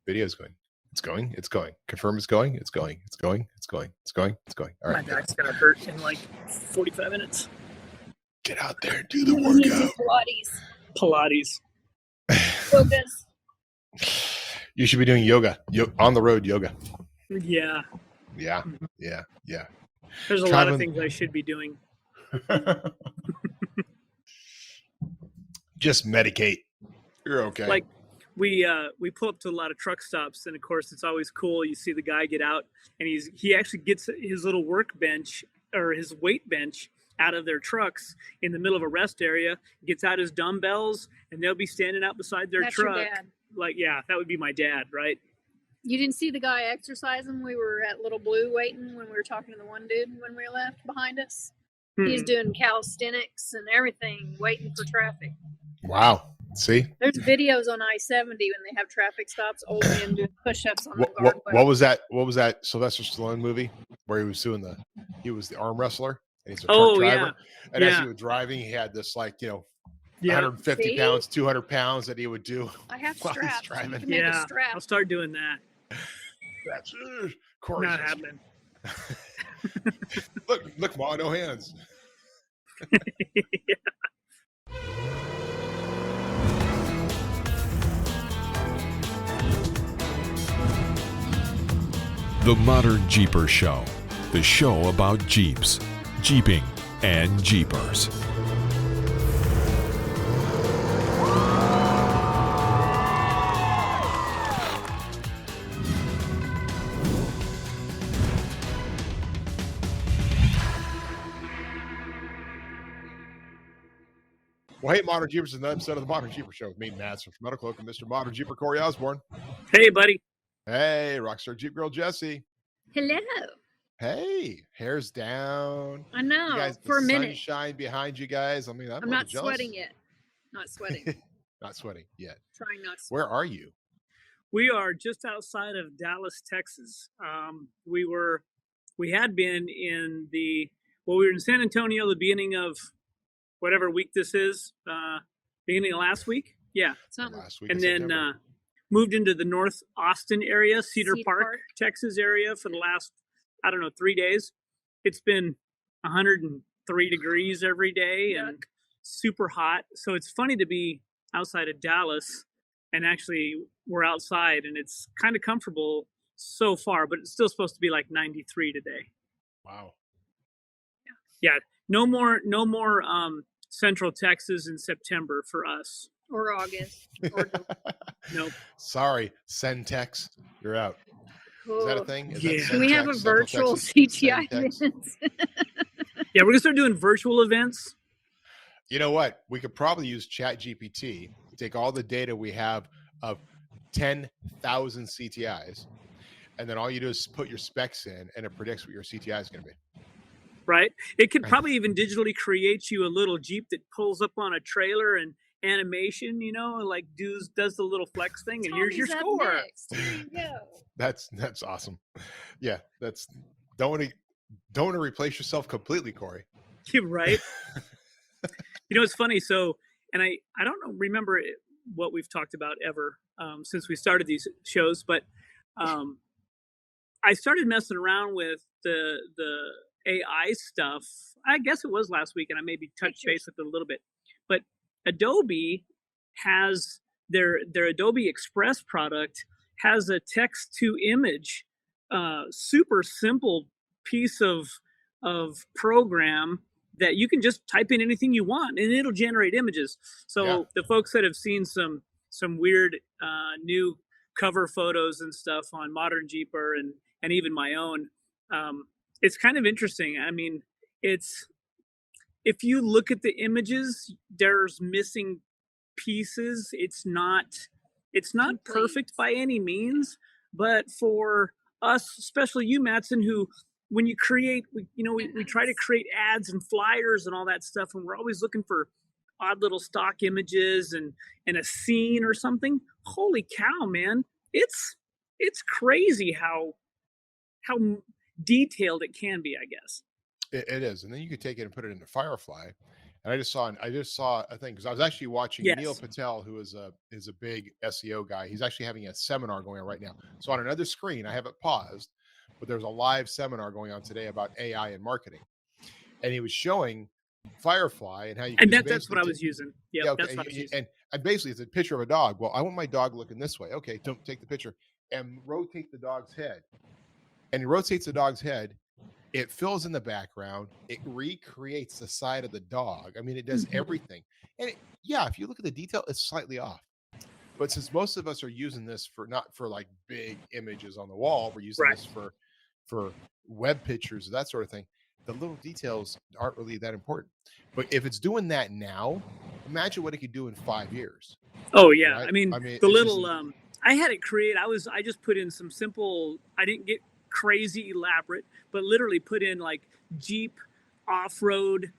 Video's going. It's going. It's going. Confirm it's going. It's going. It's going. It's going. It's going. It's going. All right. My back's gonna hurt in like 45 minutes. Get out there and do the workout. Pilates. Yogas. You should be doing yoga. On the road yoga. Yeah. Yeah. Yeah. Yeah. There's a lot of things I should be doing. Just medicate. You're okay. Like we pull up to a lot of truck stops, and of course it's always cool. You see the guy get out, and he actually gets his little workbench or his weight bench out of their trucks in the middle of a rest area, gets out his dumbbells, and they'll be standing out beside their truck. Your dad. Like, yeah, that would be my dad, right? You didn't see the guy exercising? We were at Little Blue waiting when we were talking to the one dude when we left behind us. He's doing calisthenics and everything, waiting for traffic. Wow. See? There's videos on I-70 when they have traffic stops, old men doing push-ups on the guard. What was that? What was that Sylvester Stallone movie where he was the arm wrestler and he's a truck driver? Yeah. And as he was driving, he had this 150 pounds, 200 pounds that he would do. I have while straps. he's driving. You can make a strap. I'll start doing that. That's not happening. Look, Ma, no hands. Yeah. The Modern Jeeper Show, the show about Jeeps, Jeeping, and Jeepers. Well, hey, Modern Jeepers, another episode of the Modern Jeeper Show with me, Madsen from Metalcloak, and Mr. Modern Jeeper, Corey Osborne. Hey, buddy. Hey, Rockstar Jeep Girl, Jessy. Hello. Hey, hair's down. I know. You guys, for a minute. Sunshine behind you guys. I mean, I'm not jealous. sweating yet. Not sweating. Not sweating yet. Trying not to sweat. Where are you? We are just outside of Dallas, Texas. We had been we were in San Antonio the beginning of whatever week this is, beginning of last week. Yeah. Last week. And then moved into the North Austin area, Cedar Park, Texas area for the last, 3 days. It's been 103 degrees every day and super hot. So it's funny to be outside of Dallas, and actually we're outside and it's kind of comfortable so far, but it's still supposed to be like 93 today. Wow. Yeah. No more Central Texas in September for us. Or August. Nope. Sorry, Centex, you're out. Is that a thing? Can we have a virtual CTI event? Yeah, we're going to start doing virtual events. You know what? We could probably use ChatGPT, take all the data we have of 10,000 CTIs, and then all you do is put your specs in, and it predicts what your CTI is going to be. Right? It could probably even digitally create you a little Jeep that pulls up on a trailer and animation, like does the little flex thing, and here's your score. Here you go. That's awesome. Yeah, don't want to replace yourself completely, Corey. You're right. It's funny. So, and I don't remember what we've talked about ever since we started these shows, but I started messing around with the AI stuff. I guess it was last week, and I maybe touched base with it a little bit. But Adobe has their Adobe Express product has a text to image, super simple piece of program that you can just type in anything you want and it'll generate images. So the folks that have seen some weird new cover photos and stuff on ModernJeeper and even my own, it's kind of interesting. I mean, if you look at the images, there's missing pieces. It's not perfect by any means, but for us, especially you, Madsen, who when you create, we try to create ads and flyers and all that stuff, and we're always looking for odd little stock images and a scene or something. Holy cow, man. It's crazy how detailed it can be, I guess. It is. And then you could take it and put it into Firefly And I just saw a thing because I was actually watching Neil Yes. Patel, who is a big SEO guy. He's actually having a seminar going on right now. So on another screen, I have it paused, but there's a live seminar going on today about AI and marketing. And he was showing Firefly and how you And can that's what I was using. Yep, yeah, that's okay. what I was using. And basically it's a picture of a dog. Well, I want my dog looking this way. Okay, don't take the picture and rotate the dog's head. And he rotates the dog's head. It fills in the background. It recreates the side of the dog. I mean, it does everything. And yeah, if you look at the detail, it's slightly off. But since most of us are using this for not for like big images on the wall, we're using this for web pictures, that sort of thing. The little details aren't really that important. But if it's doing that now, imagine what it could do in 5 years. Oh yeah. Right? I mean the little I had it create. I just put in some simple. I didn't get crazy elaborate, but literally put in like Jeep off-road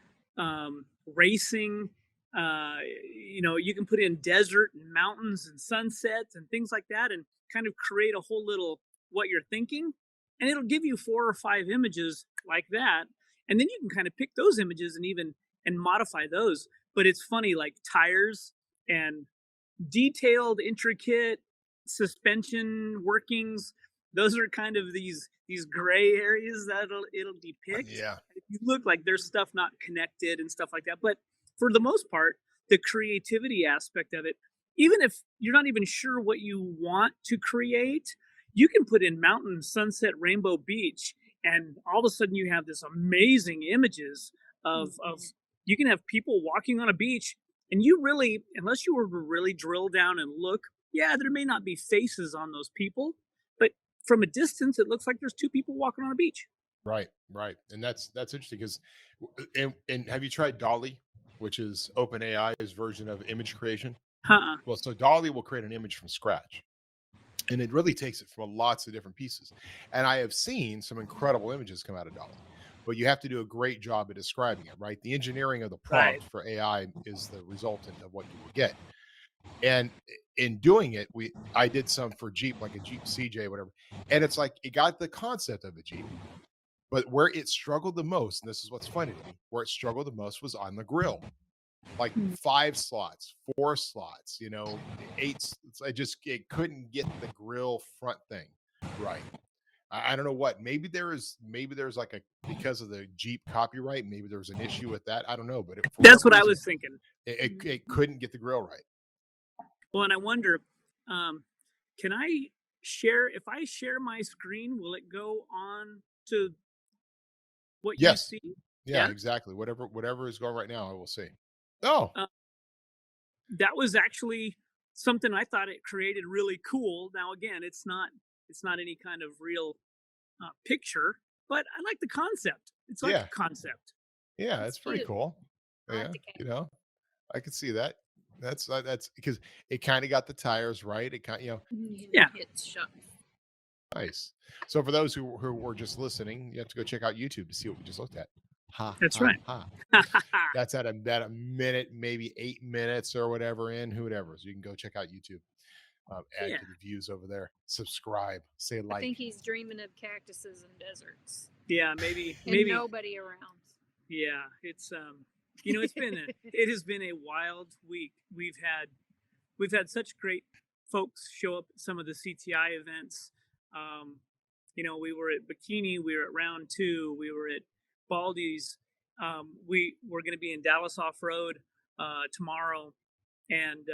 racing. You can put in desert and mountains and sunsets and things like that, and kind of create a whole little what you're thinking, and it'll give you 4 or 5 images like that, and then you can kind of pick those images and modify those. But it's funny, like tires and detailed, intricate suspension workings. Those are kind of these gray areas that it'll depict. Yeah. If you look like there's stuff not connected and stuff like that. But for the most part, the creativity aspect of it, even if you're not even sure what you want to create, you can put in mountain, sunset, rainbow, beach, and all of a sudden you have this amazing images of you can have people walking on a beach. And you really, unless you were to really drill down and look, yeah, there may not be faces on those people, but from a distance, it looks like there's 2 people walking on a beach. Right. And that's interesting because, and have you tried Dolly, which is OpenAI's version of image creation? Well, so Dolly will create an image from scratch. And it really takes it from lots of different pieces. And I have seen some incredible images come out of Dolly. But you have to do a great job of describing it, right? The engineering of the prompt for AI is the resultant of what you will get. And in doing it, I did some for Jeep, like a Jeep CJ, whatever. And it's like it got the concept of the Jeep, but where it struggled the most, and this is what's funny to me, where it struggled the most was on the grill. Like 5 slots, 4 slots, 8. It couldn't get the grill front thing right. I don't know what. Maybe there's like because of the Jeep copyright. Maybe there was an issue with that. I don't know, but that's what I was thinking. It couldn't get the grill right. Well, and I wonder, can I share? If I share my screen, will it go on to what you see? Yeah, exactly. Whatever is going right now, I will see. Oh, that was actually something I thought it created really cool. Now, again, it's not any kind of real picture, but I like the concept. It's like a concept. Yeah, it's pretty cool. Yeah, I can see that. That's because it kind of got the tires right. It kind, It's shut. Nice. So for those who were just listening, you have to go check out YouTube to see what we just looked at. That's right. That's at a minute, maybe 8 minutes or whatever in, whoever. So you can go check out YouTube. Add to the views over there. Subscribe. Say like. I think he's dreaming of cactuses and deserts. Yeah, maybe nobody around. Yeah, it's it has been a wild week. We've had such great folks show up at some of the CTI events. We were at Bikini, we were at Round 2, we were at Baldy's. We were going to be in Dallas Off Road tomorrow, and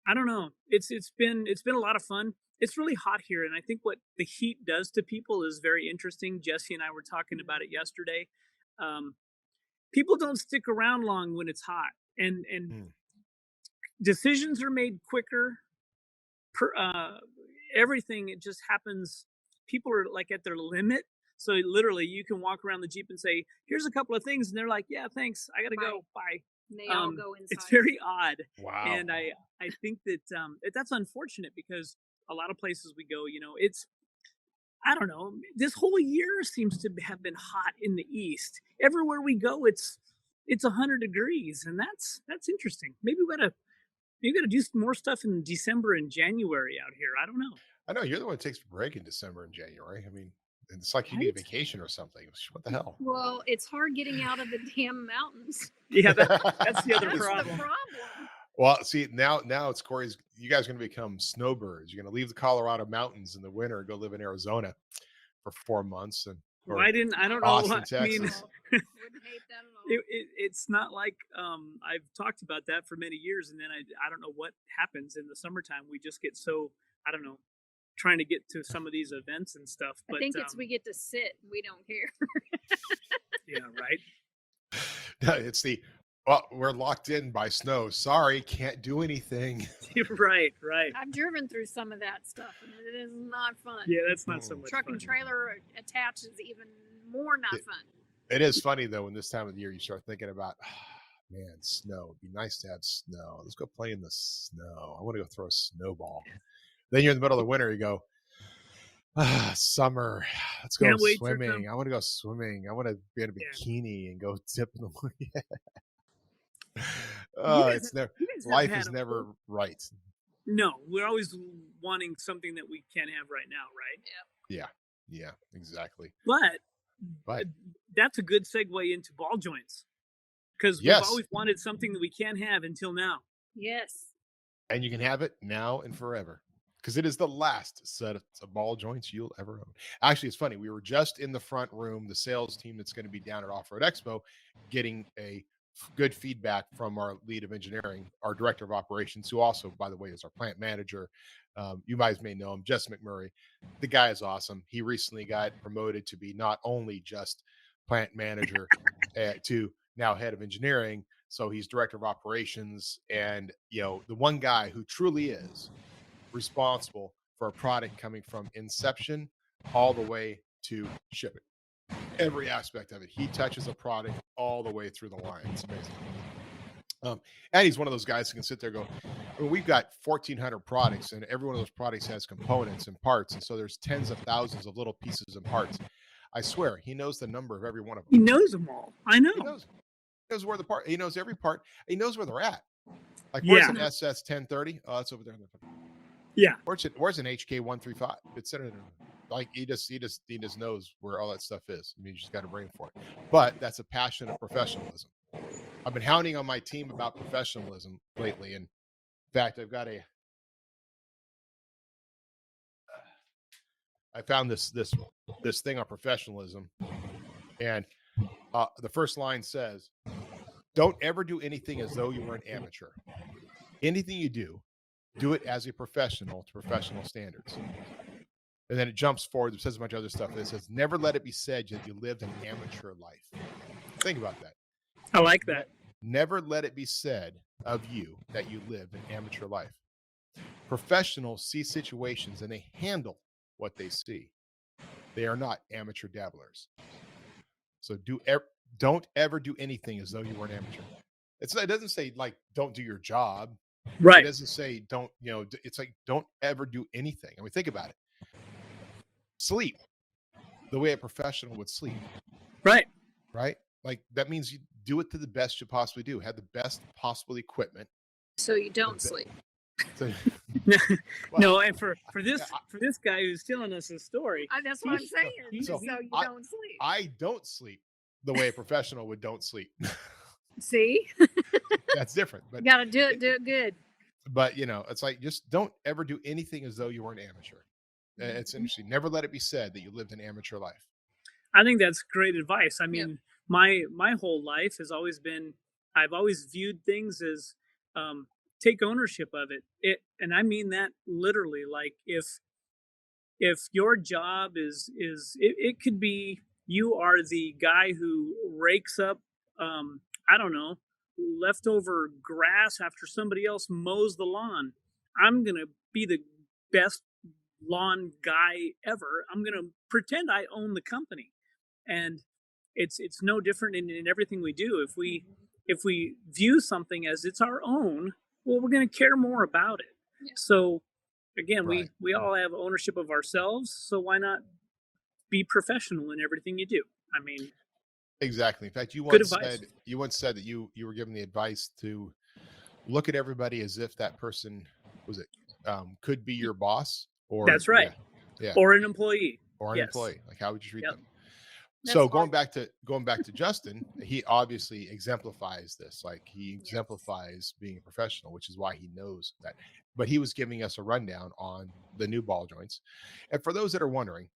I don't know. It's been a lot of fun. It's really hot here, and I think what the heat does to people is very interesting. Jessy and I were talking about it yesterday. People don't stick around long when it's hot, and decisions are made quicker. Everything, it just happens. People are like at their limit. So literally you can walk around the Jeep and say, here's a couple of things. And they're like, yeah, thanks. I got to go. Bye. And they all go inside. It's very odd. Wow. And I think that that's unfortunate because a lot of places we go, it's, I don't know, this whole year seems to have been hot in the East. Everywhere we go, it's 100 degrees. And that's interesting. Maybe we got to do some more stuff in December and January out here. I don't know. I know you're the one that takes a break in December and January. I mean, It's like you need a vacation or something. What the hell? Well, it's hard getting out of the damn mountains. Yeah, that's the other That's problem. the problem. Well, see, now it's Corey's. You guys are going to become snowbirds. You're going to leave the Colorado mountains in the winter and go live in Arizona for 4 months. And I don't know Austin, what Texas. I mean. Wouldn't hate that at all. It's not like I've talked about that for many years, and then I don't know what happens in the ssummertime. We just get so, I don't know, trying to get to some of these events and stuff. But I think it's we get to sit. We don't care. Yeah, right. No, it's well, we're locked in by snow. Sorry, can't do anything. Right. I've driven through some of that stuff, and it is not fun. Yeah, that's not so much Truck fun. and trailer attached is even more not fun. It is funny though, when this time of the year you start thinking about, man, snow. It'd be nice to have snow. Let's go play in the snow. I want to go throw a snowball. Then you're in the middle of the winter. You go, summer. Let's go swimming. I want to go swimming. I want to be in a bikini and go dip in the water. It's never. Life is never right. No, we're always wanting something that we can't have right now, right? Yeah, exactly. But that's a good segue into ball joints, because we've always wanted something that we can't have until now. Yes. And you can have it now and forever, because it is the last set of ball joints you'll ever own. Actually, it's funny. We were just in the front room, the sales team that's going to be down at Off Road Expo, getting a good feedback from our lead of engineering, our director of operations, who also, by the way, is our plant manager. You guys may know him, Jess McMurray. The guy is awesome. He recently got promoted to be not only just plant manager to now head of engineering. So he's director of operations, and the one guy who truly is responsible for a product coming from inception all the way to shipping. Every aspect of it. He touches a product all the way through the line. It's amazing. And he's one of those guys who can sit there and go, we've got 1,400 products, and every one of those products has components and parts. And so there's tens of thousands of little pieces and parts. I swear, he knows the number of every one of them. He knows them all. I know. He knows where the part. He knows every part. He knows where they're at. Like, where's an SS 1030? Oh, it's over there. Yeah. Where's an HK 135? It's in it. Like, he just knows where all that stuff is. I mean, you just got to bring it for it. But that's a passion of professionalism. I've been hounding on my team about professionalism lately. And in fact, I found this thing on professionalism, and the first line says, "Don't ever do anything as though you were an amateur. Anything you do it as a professional to professional standards." And then it jumps forward. It says a bunch of other stuff. It says, "Never let it be said that you lived an amateur life." Think about that. I like that. Never let it be said of you that you lived an amateur life. Professionals see situations and they handle what they see. They are not amateur dabblers. So don't ever do anything as though you were an amateur. It doesn't say, like, don't do your job. Right. It doesn't say don't, it's like, don't ever do anything. I mean, think about it. Sleep the way a professional would sleep. Right. Like, that means you do it to the best you possibly do. Have the best possible equipment. So you don't sleep. So, no, and for this guy who's telling us his story, that's what I'm saying. So you don't sleep. I don't sleep the way a professional don't sleep. See, that's different. But you got to do it good. But it's like, just don't ever do anything as though you were an amateur. It's interesting. Never let it be said that you lived an amateur life. I think that's great advice. I mean, my whole life has always been, I've always viewed things as take ownership of it. And I mean that literally. Like, if your job is it could be you are the guy who rakes up I don't know, leftover grass after somebody else mows the lawn. I'm gonna be the best lawn guy ever. I'm gonna pretend I own the company. And it's no different in everything we do. If we view something as it's our own, well, we're going to care more about it. Yeah. So again, we all have ownership of ourselves. So why not be professional in everything you do? I mean, exactly. In fact, you once said that you were given the advice to look at everybody as if that person could be your boss, or that's right. Yeah. Or an employee. or an Yes. employee? Like, how would you treat Yep. them? That's So hard. going back to Justin, he obviously exemplifies this. Like, he exemplifies being a professional, which is why he knows that. But he was giving us a rundown on the new ball joints. And for those that are wondering,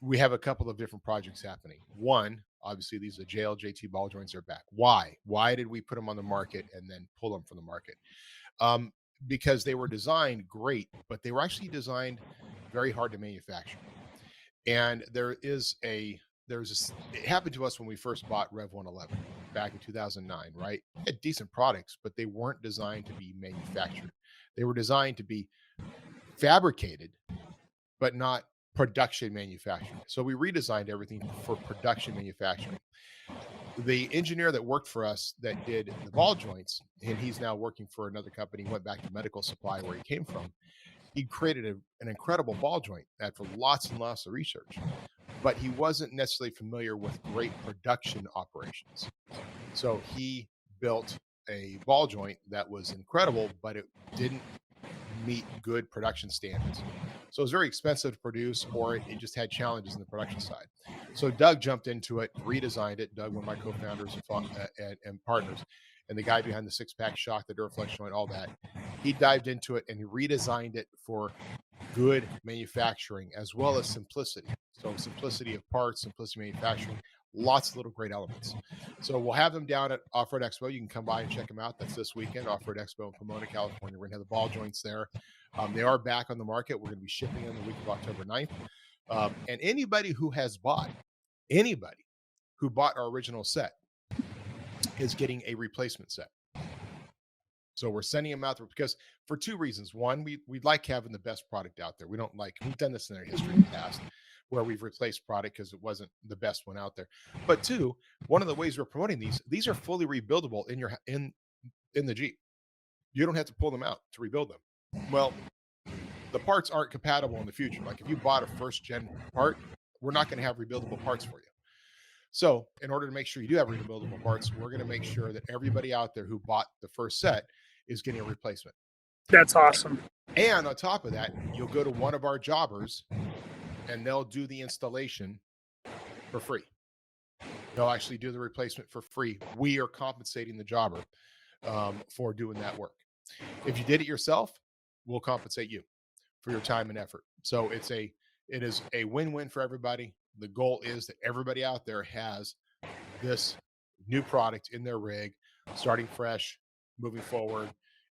we have a couple of different projects happening. One, obviously, these are JLJT ball joints are back. Why? Why did we put them on the market and then pull them from the market? Because they were designed great, but they were actually designed very hard to manufacture. And it happened to us when we first bought Rev 111 back in 2009, right? They had decent products, but they weren't designed to be manufactured. They were designed to be fabricated, but not production manufactured. So we redesigned everything for production manufacturing. The engineer that worked for us that did the ball joints, and he's now working for another company, went back to medical supply where he came from. He created an incredible ball joint after lots and lots of research, but he wasn't necessarily familiar with great production operations. So he built a ball joint that was incredible, but it didn't meet good production standards. So it was very expensive to produce, or it just had challenges in the production side. So Doug jumped into it, redesigned it. Doug, one of my co-founders and partners, and the guy behind the six-pack shock, the Duraflex joint, all that. He dived into it and he redesigned it for good manufacturing as well as simplicity. So simplicity of parts, simplicity of manufacturing, lots of little great elements. So we'll have them down at Off Road Expo. You can come by and check them out. That's this weekend, Off Road Expo in Pomona, California. We're going to have the ball joints there. They are back on the market. We're going to be shipping them the week of October 9th. And anybody who bought our original set is getting a replacement set. So we're sending them out there because for two reasons. One, we like having the best product out there. We've done this in our history in the past where we've replaced product because it wasn't the best one out there. But two, one of the ways we're promoting these are fully rebuildable in the Jeep. You don't have to pull them out to rebuild them. Well, the parts aren't compatible in the future. Like if you bought a first gen part, we're not going to have rebuildable parts for you. So in order to make sure you do have rebuildable parts, we're going to make sure that everybody out there who bought the first set is getting a replacement. That's awesome. And on top of that, you'll go to one of our jobbers and they'll do the installation for free. They'll actually do the replacement for free. We are compensating the jobber for doing that work. If you did it yourself, we'll compensate you for your time and effort. So it is a win-win for everybody. The goal is that everybody out there has this new product in their rig, starting fresh, moving forward,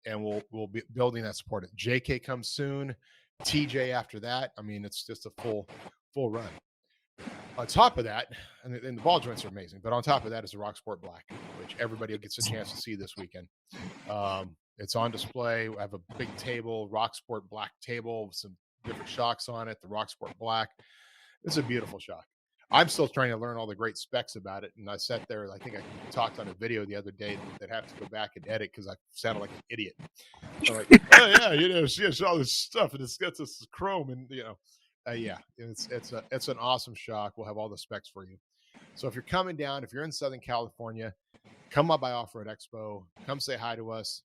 and we'll be building that support. JK comes soon, TJ after that. I mean, it's just a full run. On top of that, and the ball joints are amazing, but on top of that is the RockSport Black, which everybody gets a chance to see this weekend. It's on display. We have a big table, RockSport Black table, with some different shocks on it, the RockSport Black. It's a beautiful shock. I'm still trying to learn all the great specs about it. And I sat there, I think I talked on a video the other day that I have to go back and edit because I sounded like an idiot. I'm like, oh yeah, she has all this stuff and it's got this chrome and it's an awesome shock. We'll have all the specs for you. So if you're coming down, if you're in Southern California, come up by Off Road Expo, come say hi to us.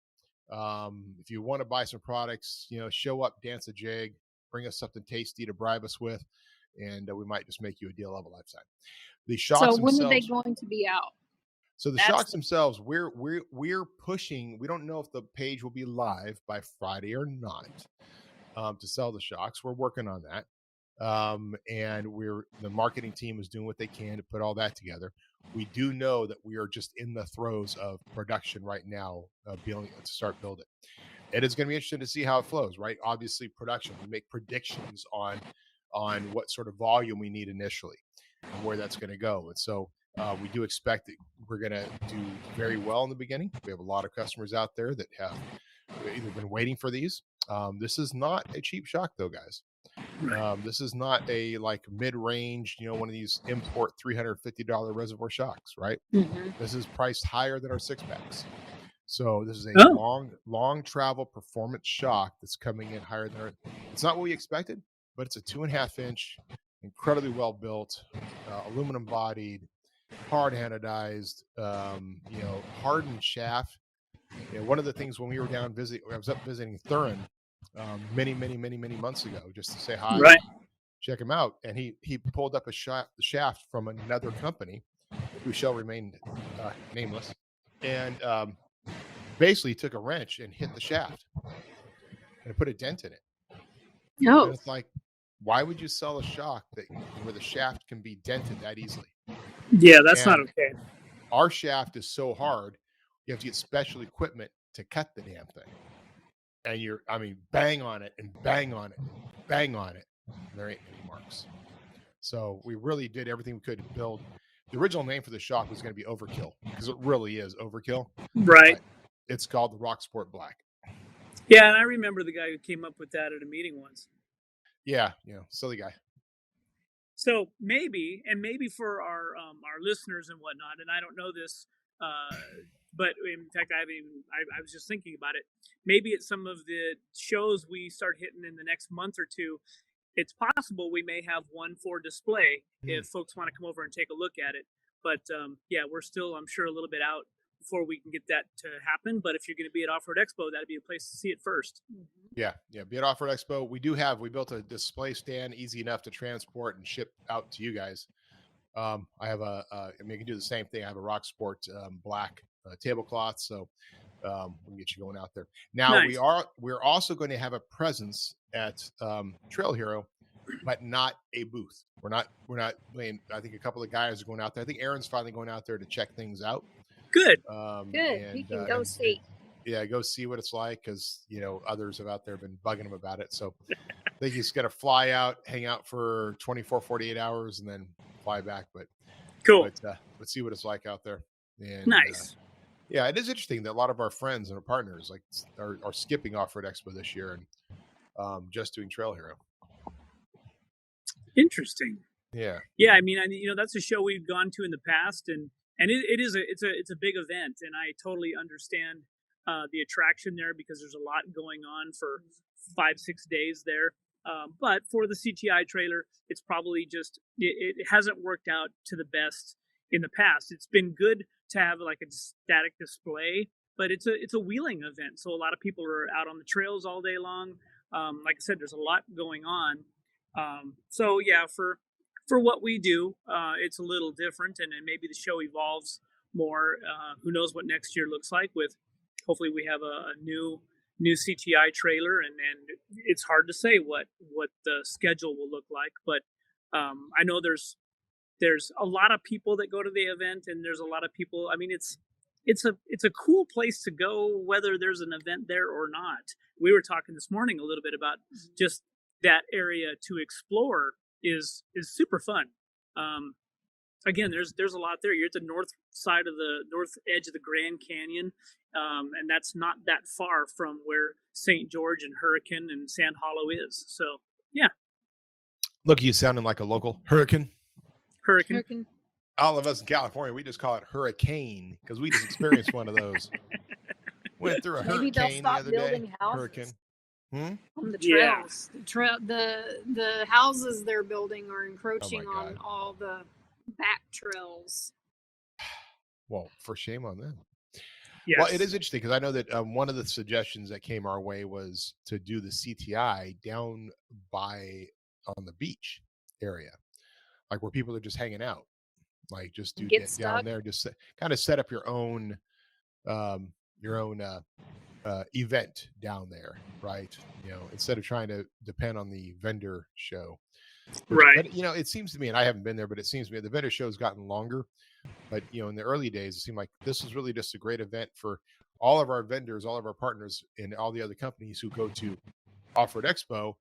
If you want to buy some products, show up, dance a jig, bring us something tasty to bribe us with. And we might just make you a deal of a lifetime. The shocks So when themselves, are they going to be out? So the shocks themselves, we're pushing. We don't know if the page will be live by Friday or not to sell the shocks. We're working on that, and the marketing team is doing what they can to put all that together. We do know that we are just in the throes of production right now, to start building. It is going to be interesting to see how it flows, right? Obviously, production. We make predictions on what sort of volume we need initially and where that's going to go. And so we do expect that we're going to do very well in the beginning. We have a lot of customers out there that have either been waiting for these. This is not a cheap shock though, guys. This is not a mid-range, one of these import $350 reservoir shocks, right? Mm-hmm. This is priced higher than our six packs. So this is a long travel performance shock that's coming in higher than it's not what we expected, but it's a 2.5-inch, incredibly well built, aluminum bodied, hard anodized, hardened shaft. One of the things when we were down I was up visiting Thurin many months ago just to say hi, check him out. And he pulled up a shaft from another company who shall remain nameless, and basically took a wrench and hit the shaft and it put a dent in it. Oh, And it's like, why would you sell a shock where the shaft can be dented that easily? Yeah, that's not And okay. our shaft is so hard, you have to get special equipment to cut the damn thing. And bang on it and bang on it and bang on it. And there ain't any marks. So we really did everything we could to build. The original name for the shock was going to be Overkill, because it really is overkill. Right. But it's called the RockSport Black. Yeah, and I remember the guy who came up with that at a meeting once. Yeah, silly guy. So maybe for our listeners and whatnot, and I don't know this, but in fact, I was just thinking about it. Maybe at some of the shows we start hitting in the next month or two, it's possible we may have one for display if folks want to come over and take a look at it. But yeah, we're still, I'm sure, a little bit out before we can get that to happen. But if you're going to be at Off Road Expo, that'd be a place to see it first. Yeah, be at Off Road Expo. We built a display stand, easy enough to transport and ship out to you guys. I have you can do the same thing. I have a RockSport black tablecloth, so we can get you going out there. Now Nice. we're also going to have a presence at Trail Hero, but not a booth. We're not playing. I think a couple of guys are going out there. I think Aaron's finally going out there to check things out. Good. good. He can go see. Yeah, go see what it's like, because others have out there been bugging him about it. So I think he's going to fly out, hang out for 24, 48 hours, and then fly back. But cool. But let's see what it's like out there. And, nice. Yeah, it is interesting that a lot of our friends and our partners are skipping Off Road Expo this year and just doing Trail Hero. Interesting. Yeah. Yeah, I mean, that's a show we've gone to in the past, and it's a big event, and I totally understand the attraction there, because there's a lot going on for 5-6 days there. But for the CTI trailer, it's probably just it hasn't worked out to the best in the past. It's been good to have like a static display, but it's a wheeling event, so a lot of people are out on the trails all day long. Like I said, there's a lot going on. So yeah, for what we do, it's a little different, and then maybe the show evolves more. Who knows what next year looks like? With hopefully we have a new CTI trailer, and it's hard to say what the schedule will look like. But I know there's a lot of people that go to the event, and there's a lot of people. I mean, it's a cool place to go, whether there's an event there or not. We were talking this morning a little bit about just that area to explore is super fun. Again, there's a lot there. You're at the north edge of the Grand Canyon, and that's not that far from where St. George and Hurricane and Sand Hollow is. So yeah. Look, you sounding like a local Hurricane. All of us in California, we just call it hurricane because we just experienced one of those. Went through a hurricane the other day. Hurricane. On the trails. Yeah. The houses they're building are encroaching on all the back trails. Well, for shame on them. Yes. Well, it is interesting because I know that one of the suggestions that came our way was to do the CTI down on the beach area, like where people are just hanging out, like just do it down there, just kind of set up your own event down there, right? Instead of trying to depend on the vendor show. Right. But, it seems to me, and I haven't been there, but it seems to me the vendor show has gotten longer. But, in the early days, it seemed like this was really just a great event for all of our vendors, all of our partners, and all the other companies who go to Off Road Expo,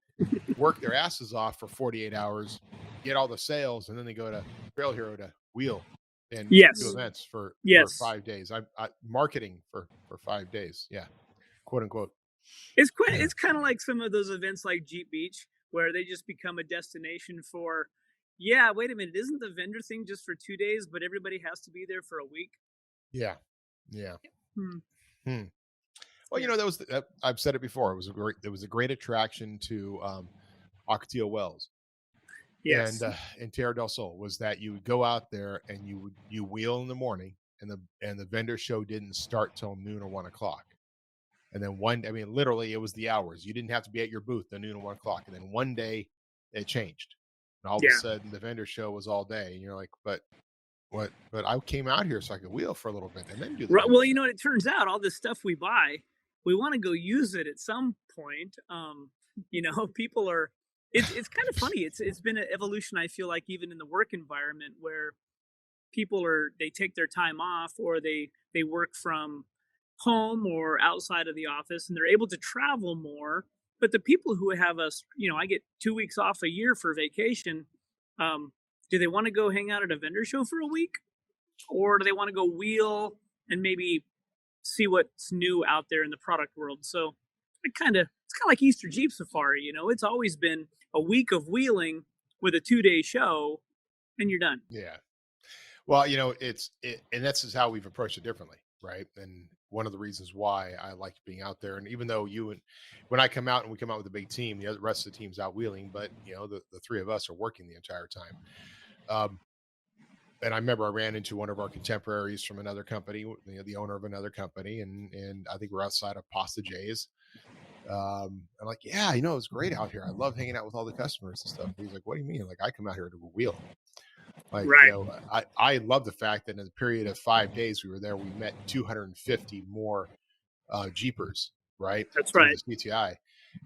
work their asses off for 48 hours, get all the sales, and then they go to Trail Hero to wheel and do events for 5 days. I'm marketing for 5 days. Yeah. Quote unquote. It's kind of like some of those events like Jeep Beach, where they just become a destination for, wait a minute, isn't the vendor thing just for 2 days, but everybody has to be there for a week? Yeah. Well, that was I've said it before. It was a great attraction to Ocotillo Wells. Yes. And Tierra del Sol was that you would go out there and you wheel in the morning, and the vendor show didn't start till noon or 1 o'clock. And then literally it was the hours. You didn't have to be at your booth at noon or 1 o'clock. And then one day it changed. And all of a sudden the vendor show was all day. And you're like, but what? But I came out here so I could wheel for a little bit and then do the Right. Well, show. you know, it turns out all this stuff we buy, we want to go use it at some point. You know, people are, it's kind of funny. It's been an evolution, I feel like, even in the work environment, where they take their time off, or they work from home or outside of the office, and they're able to travel more. But the people who have us, you know, I get 2 weeks off a year for vacation. Do they want to go hang out at a vendor show for a week, or do they want to go wheel and maybe see what's new out there in the product world? So it's kind of like Easter Jeep Safari. You know, it's always been a week of wheeling with a 2-day show, and you're done. Yeah. Well, you know, and that's just how we've approached it differently, right? And one of the reasons why I like being out there, and even though when I come out and we come out with a big team, the rest of the team's out wheeling, but you know, the three of us are working the entire time. And I remember I ran into one of our contemporaries from another company, you know, the owner of another company, and I think we're outside of Pasta J's. I'm like, yeah, you know, it was great out here. I love hanging out with all the customers and stuff. He's like, what do you mean? Like, I come out here to wheel. Like, Right. you know, I love the fact that in the period of 5 days we were there, we met 250 more Jeepers, right? That's through right. the CTI.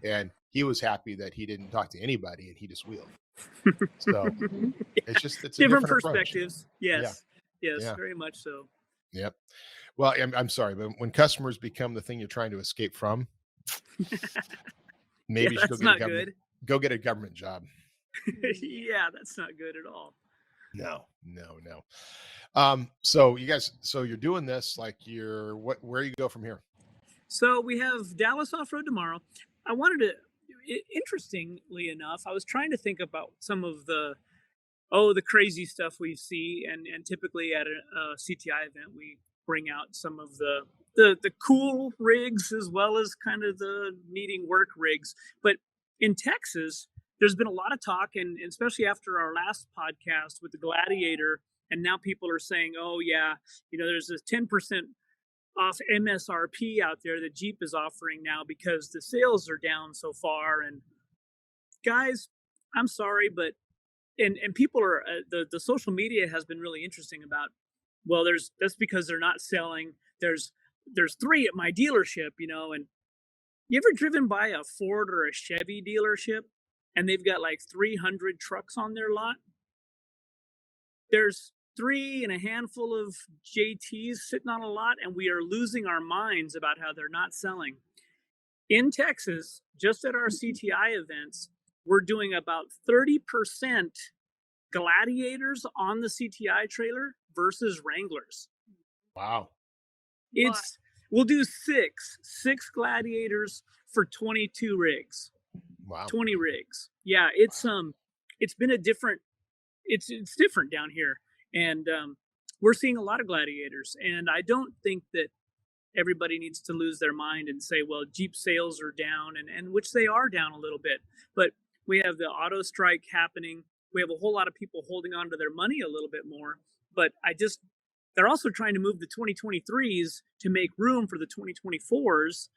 And he was happy that he didn't talk to anybody and he just wheeled. So it's a different perspectives. approach. Yes. Yeah. Yes, Yeah. very much so. Yep. Well, I'm sorry, but when customers become the thing you're trying to escape from, maybe you should go get a government job. Yeah, that's not good at all. No. So you guys, you're doing this, like where you go from here? So we have Dallas off-road tomorrow. I wanted to, interestingly enough, I was trying to think about some of the crazy stuff we see, and typically at a CTI event, we bring out some of the cool rigs as well as kind of the needing work rigs. But in Texas, there's been a lot of talk, and especially after our last podcast with the Gladiator, and now people are saying, oh yeah, you know, there's a 10% off MSRP out there that Jeep is offering now because the sales are down so far. And guys, I'm sorry, but and people are the social media has been really interesting about, well, that's because they're not selling. There's 3 at my dealership, you know. And you ever driven by a Ford or a Chevy dealership and they've got like 300 trucks on their lot? There's 3 and a handful of JTs sitting on a lot, and we are losing our minds about how they're not selling. In Texas, just at our CTI events, we're doing about 30% Gladiators on the CTI trailer versus Wranglers. Wow. We'll do six Gladiators for 22 rigs. Wow. 20 rigs. Yeah, it's been it's different down here. And we're seeing a lot of Gladiators. And I don't think that everybody needs to lose their mind and say, well, Jeep sales are down, and which they are down a little bit. But we have the auto strike happening. We have a whole lot of people holding on to their money a little bit more. But they're also trying to move the 2023s to make room for the 2024s.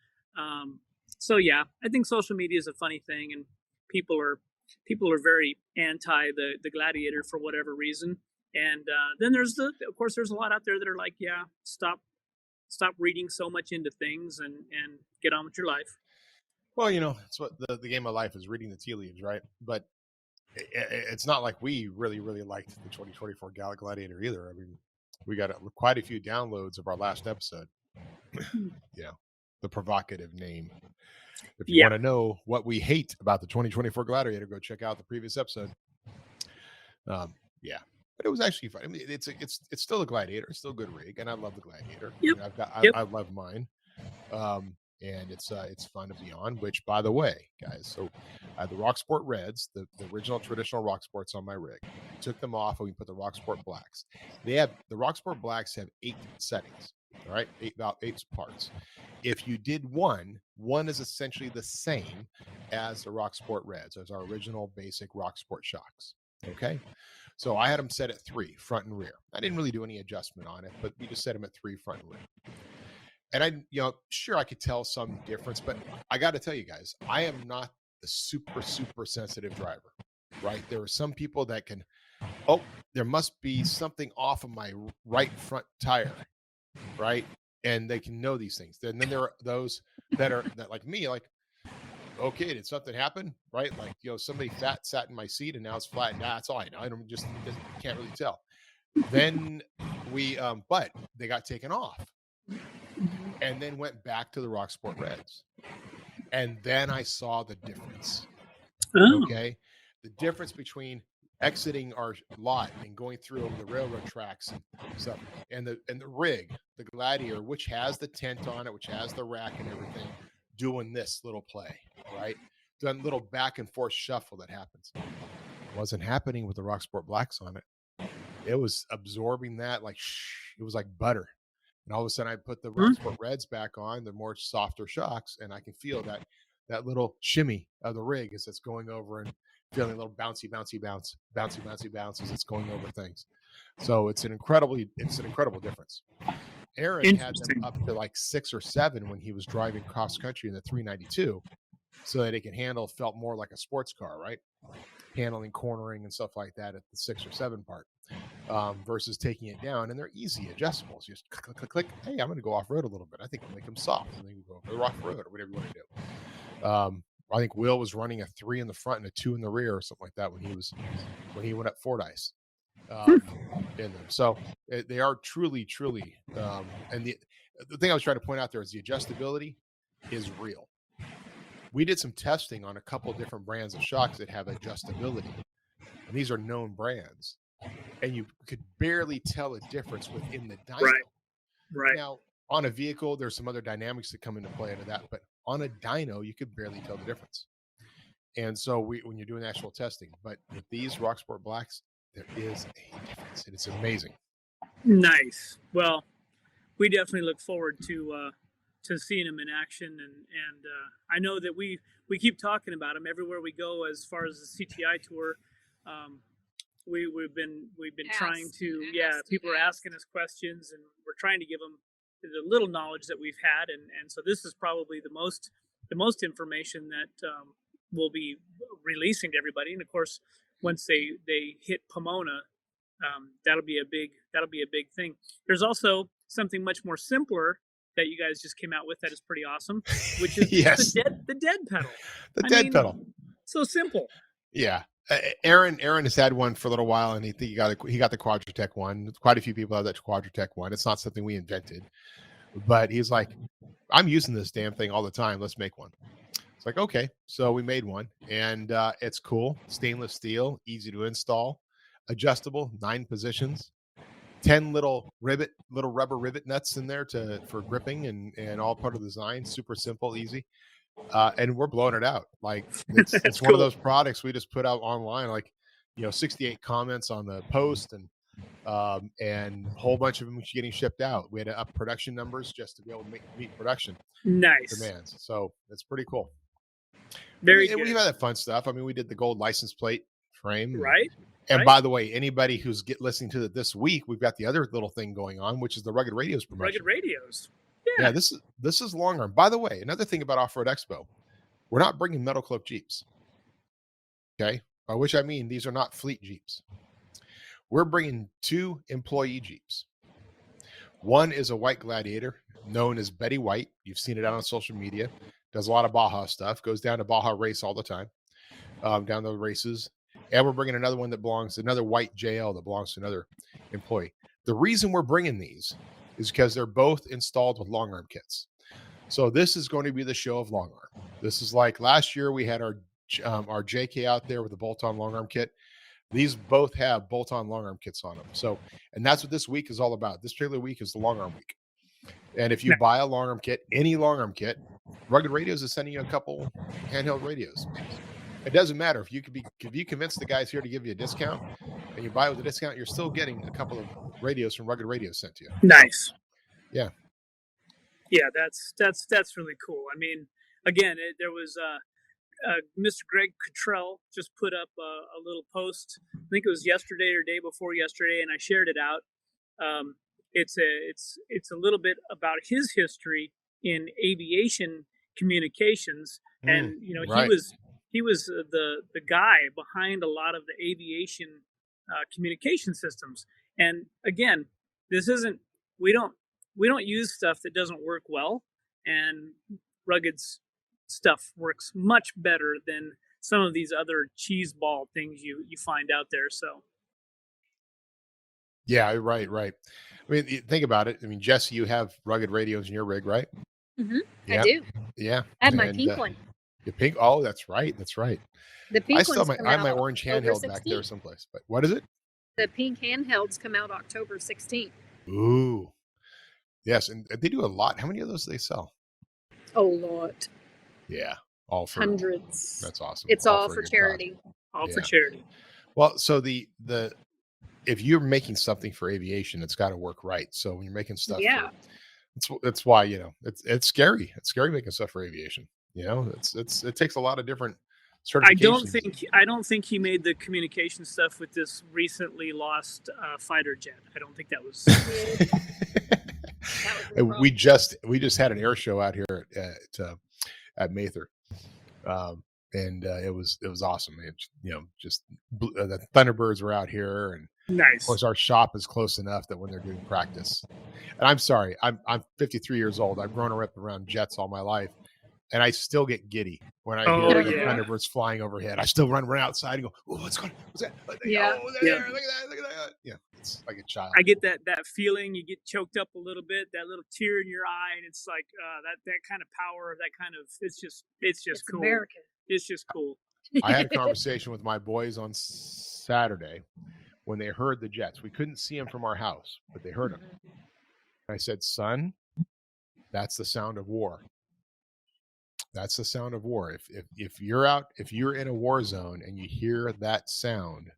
So yeah, I think social media is a funny thing, and people are very anti the Gladiator for whatever reason. And then there's a lot out there that are like, yeah, stop reading so much into things and get on with your life. Well, you know, it's what the game of life is, reading the tea leaves, right? But it's not like we really, really liked the 2024 Gladiator either. I mean, we got quite a few downloads of our last episode. Yeah, the provocative name. If you want to know what we hate about the 2024 Gladiator, go check out the previous episode. Yeah, but it was actually fun. I mean, it's still a Gladiator. It's still a good rig, and I love the Gladiator. Yep. I mean, I love mine. And it's fun to be on, which, by the way, guys, so I had the RockSport Reds, the original traditional RockSports on my rig. I took them off and we put the RockSport Blacks. The RockSport Blacks have 8 settings, all right? 8 parts. If you did one is essentially the same as the RockSport Reds, as our original basic RockSport shocks, okay? So I had them set at 3, front and rear. I didn't really do any adjustment on it, but we just set them at 3, front and rear. And sure, I could tell some difference, but I got to tell you guys, I am not the super, super sensitive driver. right? There are some people that can, there must be something off of my right front tire, right? And they can know these things. And then there are those that like me, like, okay, did something happen? Right? Like, somebody fat sat in my seat and now it's flat. Nah, that's all I know. I can't really tell. Then but they got taken off and then went back to the RockSport Reds. And then I saw the difference. Oh. Okay. The difference between exiting our lot and going through over the railroad tracks and stuff, and the rig, the Gladiator, which has the tent on it, which has the rack and everything, doing this little play, right? That little back and forth shuffle that happens. It wasn't happening with the RockSport Blacks on it. It was absorbing that like it was like butter. And all of a sudden I put the RockSport Reds back on, the more softer shocks, and I can feel that little shimmy of the rig as it's going over and feeling a little bouncy bounce as it's going over things. So it's an incredible difference. Aaron had them up to like 6 or 7 when he was driving cross country in the 392, so that it can felt more like a sports car, right? Handling, cornering, and stuff like that at the 6 or 7 part, versus taking it down. And they're easy adjustables. You just click, click, click, click. Hey, I'm going to go off road a little bit. I think we'll make them soft, and then we'll go off road or whatever you want to do. I think Will was running a 3 in the front and a 2 in the rear or something like that when he went up Fordyce. In them. So they are truly, and the thing I was trying to point out there is the adjustability is real. We did some testing on a couple different brands of shocks that have adjustability, and these are known brands, and you could barely tell a difference within the dyno. Right. Now, on a vehicle, there's some other dynamics that come into play into that, but on a dyno, you could barely tell the difference. And so when you're doing actual testing, but with these RockSport Blacks, there is a difference, and it's amazing. Nice. Well, we definitely look forward to seeing them in action, and I know that we keep talking about them everywhere we go. As far as the CTI Tour, we've been trying to, people are asking us questions, and we're trying to give them the little knowledge that we've had, and so this is probably the most information that we'll be releasing to everybody. And of course, once they hit Pomona, that'll be a big thing. There's also something much more simpler that you guys just came out with that is pretty awesome, which is the dead pedal. The dead pedal. So simple. Yeah. Aaron has had one for a little while, and he got the Quadratech one. Quite a few people have that Quadratech one. It's not something we invented, but he's like, I'm using this damn thing all the time. Let's make one. It's like, okay. So we made one, and it's cool. Stainless steel, easy to install, adjustable, 9 positions, 10 little rubber rivet nuts in there for gripping and all part of the design. Super simple, easy. And we're blowing it out. Like it's one of those products we just put out online, like, 68 comments on the post, and a whole bunch of them getting shipped out. We had to up production numbers just to be able to meet production demands. So it's pretty cool. Very good. We've had that fun stuff. I mean, we did the gold license plate frame. Right. And by the way, anybody who's listening to it this week, we've got the other little thing going on, which is the Rugged Radios promotion. Rugged Radios. Yeah, this is long arm. By the way, another thing about Off Road Expo, we're not bringing Metalcloak Jeeps. Okay, by which I mean these are not fleet Jeeps. We're bringing 2 employee Jeeps. One is a white Gladiator known as Betty White. You've seen it out on social media. Does a lot of Baja stuff. Goes down to Baja race all the time. Down the races. And we're bringing another one that belongs to another white JL that belongs to another employee. The reason we're bringing these is because they're both installed with long arm kits. So this is going to be the show of long arm. This is like last year we had our JK out there with a bolt-on long arm kit. These both have bolt-on long arm kits on them. So, and that's what this week is all about. This particular week is the long arm week. And if you buy a long arm kit, any long arm kit, Rugged Radios is sending you a couple handheld radios. It doesn't matter if you convince the guys here to give you a discount, and you buy with a discount, you're still getting a couple of radios from Rugged Radios sent to you. Nice. Yeah. Yeah, that's really cool. I mean, again, there was Mr. Greg Cottrell just put up a little post. I think it was yesterday or day before yesterday, and I shared it out. It's a little bit about his history in aviation communications, and the guy behind a lot of the aviation communication systems. And again, this isn't we don't use stuff that doesn't work well, and Rugged's stuff works much better than some of these other cheese ball things you find out there. So yeah, right. I mean, think about it. I mean, Jessy, you have Rugged radios in your rig, right? I do. Yeah, I had my pink one. Your pink. Oh, that's right. The pink I still ones come I have my out orange October handheld back there 16th. someplace. But what is it? The pink handhelds come out October 16th. Ooh, yes, and they do a lot. How many of those do they sell? A lot. Yeah, all for Hundreds. That's awesome. It's all a for good charity. all for charity. Well, so the if you're making something for aviation, it's got to work right. So when you're making stuff, that's why it's scary. It's scary making stuff for aviation. It takes a lot of different certifications. I don't think he made the communication stuff with this recently lost fighter jet. I don't think that was. we just had an air show out here at Mather, and it was awesome. Just the Thunderbirds were out here, and nice. Of course, our shop is close enough that when they're doing practice, and I'm sorry, I'm 53 years old. I've grown up around jets all my life, and I still get giddy when I hear the Thunderbirds flying overhead. I still run outside and go, "Oh, what's going on? What's that? Yeah. Oh, there, look at that. Yeah, it's like a child. I get that feeling. You get choked up a little bit, that little tear in your eye, and it's like that kind of power, that kind of it's just cool. America. It's just cool. I had a conversation with my boys on Saturday when they heard the jets. We couldn't see them from our house, but they heard them. I said, "Son, that's the sound of war. That's the sound of war. If you're in a war zone and you hear that sound,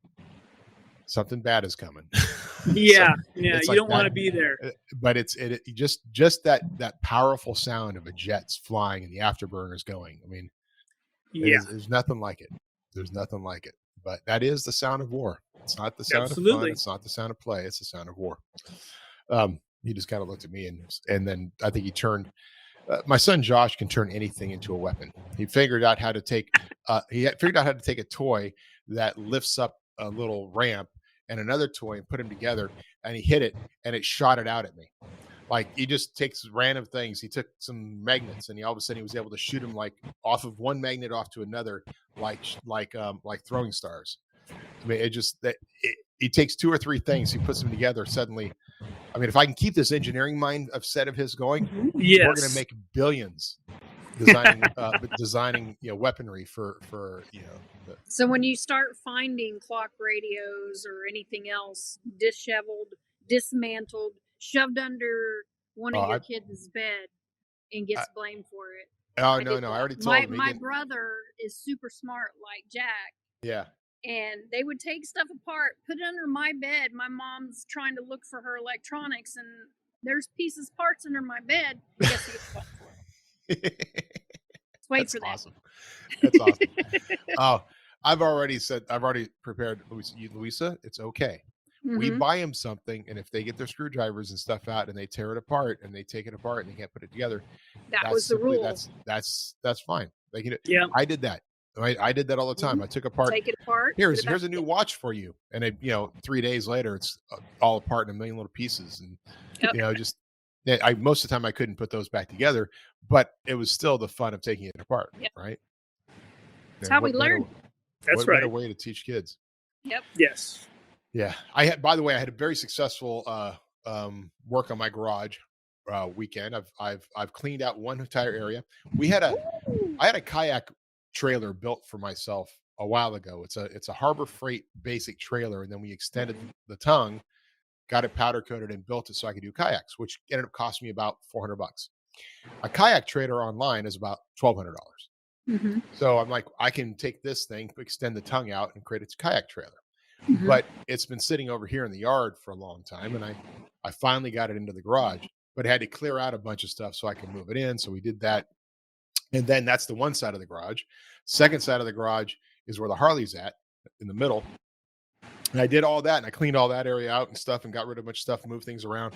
something bad is coming." Yeah, So you don't want to be there. But it's just that powerful sound of a jet's flying and the afterburners going. I mean, there's nothing like it. There's nothing like it. But that is the sound of war. It's not the sound of fun. It's not the sound of play. It's the sound of war. He just kind of looked at me and then I think he turned. My son Josh can turn anything into a weapon. He figured out how to take a toy that lifts up a little ramp and another toy and put them together, and he hit it and it shot it out at me. Like, he just takes random things. He took some magnets and all of a sudden he was able to shoot them like off of one magnet off to another, like throwing stars. I mean, he takes two or three things, he puts them together. Suddenly, I mean, if I can keep this engineering mind of set of his going, we're going to make billions designing weaponry for. So when you start finding clock radios or anything else disheveled, dismantled, shoved under one of your kids' bed and gets blamed for it. Oh, no. I already told him. My brother is super smart like Jack. Yeah. And they would take stuff apart, put it under my bed. My mom's trying to look for her electronics, and there's parts under my bed. Guess who gets blamed for it? Let's wait for that. Awesome. That's awesome. Oh, I've already prepared Louisa. It's okay. Mm-hmm. We buy them something, and if they get their screwdrivers and stuff out and they tear it apart and they take it apart and they can't put it together, that was the rule. That's fine. Yeah. I did that. I did that all the time. I took take it apart. Here's a new watch for you, and 3 days later, it's all apart in a million little pieces, and most of the time I couldn't put those back together, but it was still the fun of taking it apart, right? That's how we learn. That's what right. Better way to teach kids. Yep. Yes. Yeah. By the way, I had a very successful work on my garage weekend. I've cleaned out one entire area. I had a kayak trailer built for myself a while ago. It's a Harbor Freight basic trailer, and then we extended the tongue, got it powder coated, and built it so I could do kayaks, which ended up costing me about $400. A kayak trailer online is about $1,200. Mm-hmm. So I'm like, I can take this thing, extend the tongue out, and create a kayak trailer. Mm-hmm. But it's been sitting over here in the yard for a long time, and I finally got it into the garage, but I had to clear out a bunch of stuff so I could move it in. So we did that. And then that's the one side of the garage. Second side of the garage is where the Harley's at, in the middle. And I did all that, and I cleaned all that area out and stuff and got rid of a bunch of stuff, moved things around,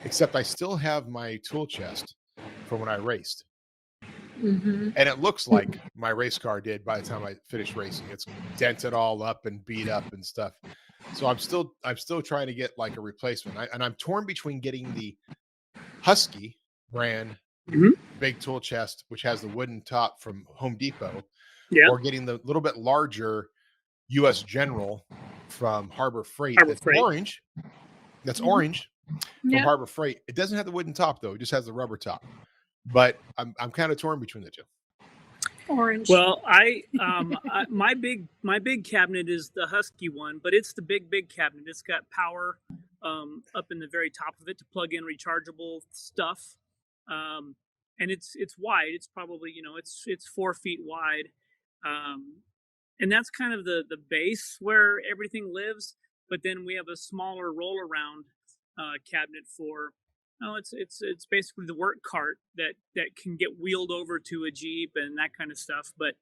except I still have my tool chest from when I raced. Mm-hmm. And it looks like my race car did by the time I finished racing. It's dented all up and beat up and stuff. So I'm still trying to get like a replacement. And I'm torn between getting the Husky brand big tool chest, which has the wooden top from Home Depot, or getting the little bit larger US General from Harbor Freight. Orange. That's orange from Harbor Freight. It doesn't have the wooden top though. It just has the rubber top. But I'm kind of torn between the two. Orange. Well, my big cabinet is the Husky one, but it's the big cabinet. It's got power up in the very top of it to plug in rechargeable stuff, and it's wide. It's probably it's 4 feet wide, and that's kind of the base where everything lives. But then we have a smaller roll around cabinet for. No, it's basically the work cart that can get wheeled over to a Jeep and that kind of stuff. But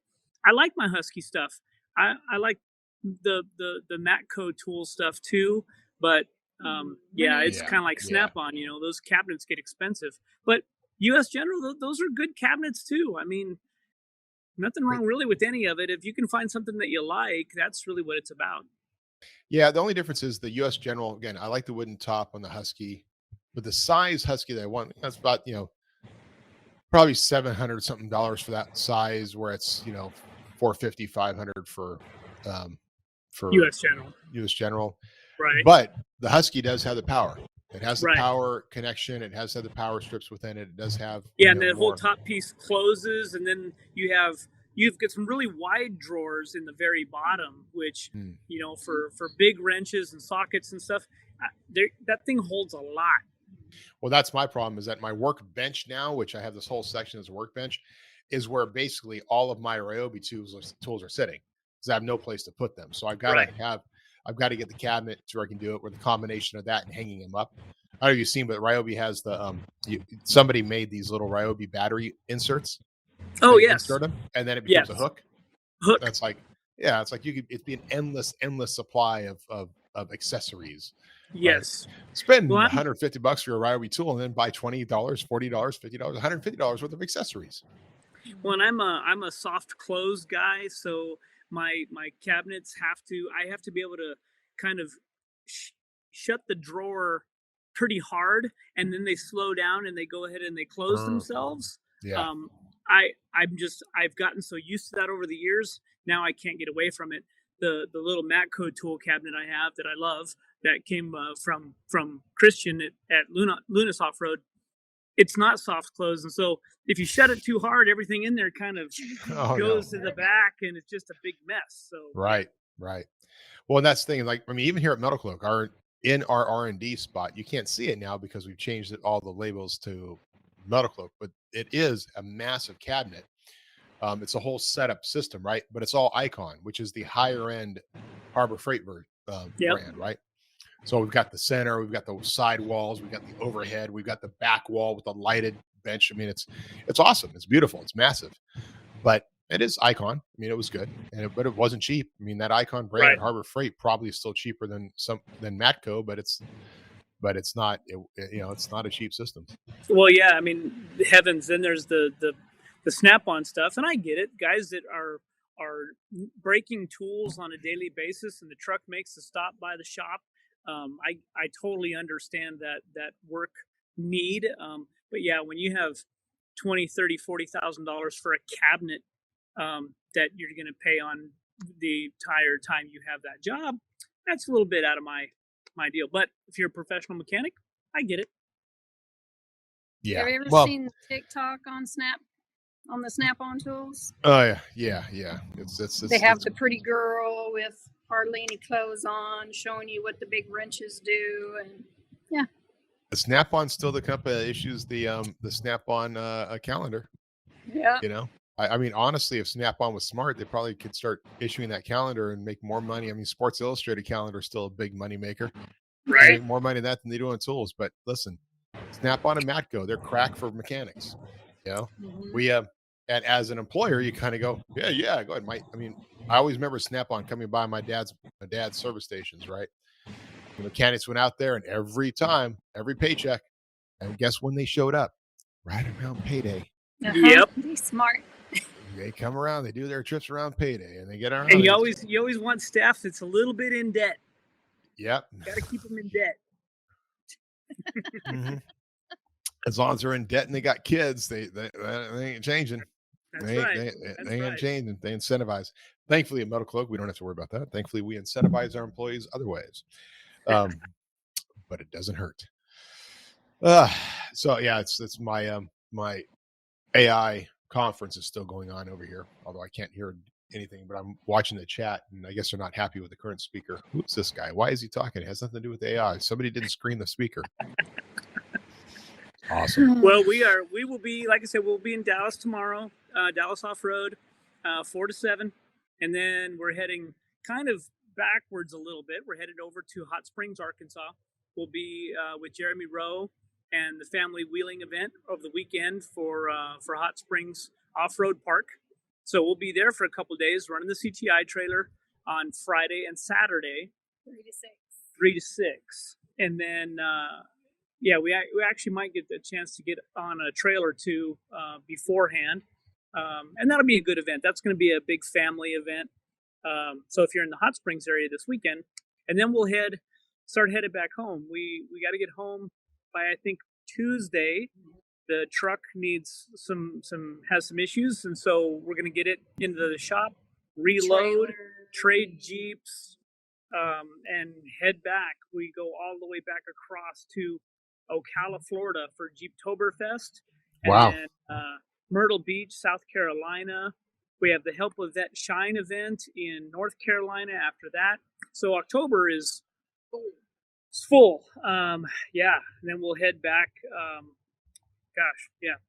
I like my Husky stuff. I like the Matco tool stuff too. But it's kind of like Snap-on. Those cabinets get expensive. But US General, those are good cabinets too. I mean, nothing wrong really with any of it. If you can find something that you like, that's really what it's about. Yeah, the only difference is the US General. Again, I like the wooden top on the Husky. But the size Husky that I want, that's about, probably $700 something for that size, where it's, $450, $500 for US General. US General. Right. But the Husky does have the power. It has the power connection. It has the power strips within it. It does have. Yeah, and the whole top piece closes, and then you've got some really wide drawers in the very bottom, which, for big wrenches and sockets and stuff, that thing holds a lot. Well, that's my problem, is that my workbench now, which I have this whole section as a workbench, is where basically all of my Ryobi tools are sitting, because I have no place to put them. So I've got to get the cabinet to where I can do it with a combination of that and hanging them up. I don't know if you've seen, but Ryobi has the somebody made these little Ryobi battery inserts. Oh yes, insert them, and then it becomes a hook. That's like, it's like it'd be an endless supply of accessories. Yes. Spend $150 for your Ryobi tool and then buy $20, $40, $50, $150 worth of accessories. Well, and I'm a soft close guy, so my cabinets I have to be able to kind of shut the drawer pretty hard, and then they slow down and they go ahead and they close themselves. Yeah. I've gotten so used to that over the years. Now I can't get away from it. The little Matco tool cabinet I have that I love, that came from Christian at Lunas Off Road, it's not soft close, and so if you shut it too hard, everything in there kind of goes to the back, and it's just a big mess. So right. Well, and that's the thing. Like, I mean, even here at Metalcloak, in our R&D spot, you can't see it now because we've changed all the labels to Metalcloak, but it is a massive cabinet. It's a whole setup system, right? But it's all Icon, which is the higher end Harbor Freight brand, right? So we've got the center, we've got the side walls, we've got the overhead, we've got the back wall with the lighted bench. I mean, it's awesome, it's beautiful, it's massive, but it is Icon. I mean, it was good, but it wasn't cheap. I mean, that Icon brand at Harbor Freight probably is still cheaper than Matco, but it's not. It's not a cheap system. Well, yeah, I mean, heavens. Then there's the Snap-on stuff, and I get it. Guys that are breaking tools on a daily basis, and the truck makes a stop by the shop. I totally understand that work need. But yeah, when you have $20,000, $30,000, $40,000 for a cabinet that you're going to pay on the entire time you have that job, that's a little bit out of my deal. But if you're a professional mechanic, I get it. Yeah. Have you ever seen the TikTok on the Snap-on tools? Oh yeah. They have the pretty girl with hardly any clothes on, showing you what the big wrenches do, and yeah. The Snap-on still the company that issues the Snap-on calendar. Yeah. I mean, honestly, if Snap-on was smart, they probably could start issuing that calendar and make more money. I mean, Sports Illustrated calendar is still a big money maker. Right. They make more money than that than they do on tools. But listen, Snap-on and Matco, they're crack for mechanics. Mm-hmm. We and as an employer, you kind of go, yeah, go ahead. I always remember Snap-on coming by my dad's service stations, right? The mechanics went out there, and every paycheck, and guess when they showed up? Right around payday. Yep. smart. They come around, they do their trips around payday, and they get around. And you always want staff that's a little bit in debt. Yep. Got to keep them in debt. Mm-hmm. As long as they're in debt and they got kids, they ain't changing. That's right. They ain't changing. They incentivize. Thankfully, at Metalcloak, we don't have to worry about that. Thankfully, we incentivize our employees other ways, but it doesn't hurt. So yeah, it's my my AI conference is still going on over here, although I can't hear anything, but I'm watching the chat, and I guess they're not happy with the current speaker. Who's this guy? Why is he talking? It has nothing to do with AI. Somebody didn't screen the speaker. Awesome. Well, we will be, like I said, we'll be in Dallas tomorrow, Dallas Off Road, 4 to 7. And then we're heading kind of backwards a little bit. We're headed over to Hot Springs, Arkansas. We'll be with Jeremy Rowe and the family wheeling event of the weekend for Hot Springs Off-Road Park. So we'll be there for a couple of days, running the CTI trailer on Friday and Saturday. 3 to 6. 3 to 6. And then... yeah, we actually might get the chance to get on a trail or two beforehand, and that'll be a good event. That's going to be a big family event. So if you're in the Hot Springs area this weekend, and then we'll start headed back home. We got to get home by, I think, Tuesday. The truck needs has some issues, and so we're going to get it into the shop, reload, trade Jeeps, and head back. We go all the way back across to Ocala, Florida for Jeeptoberfest. And wow. Then, Myrtle Beach, South Carolina. We have the Help with Vet Shine event in North Carolina after that. So October is full. Yeah. And then we'll head back,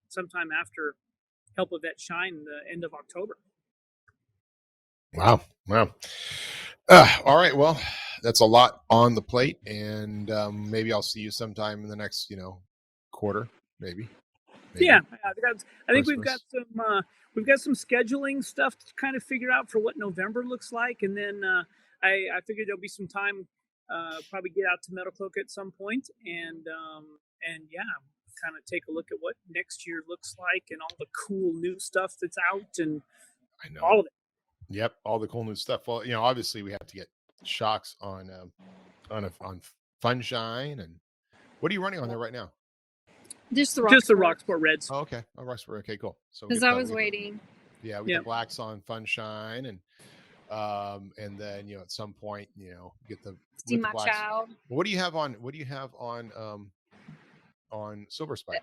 sometime after Help with Vet Shine, the end of October. Wow. All right. Well, that's a lot on the plate, and maybe I'll see you sometime in the next, quarter, maybe. Yeah, I think we've got some scheduling stuff to kind of figure out for what November looks like, and then I figured there'll be some time, probably get out to Metalcloak at some point, and kind of take a look at what next year looks like and all the cool new stuff that's out, and I know all of it. Yep, all the cool new stuff. Well, obviously we have to get shocks on Funshine. And what are you running on there right now? Just the RockSport Reds. Oh, okay. Oh, RockSport. Okay, cool. So because I was waiting. Yeah, we get blacks on Funshine, and then at some point get the blacks. Child. What do you have on Silver Spike?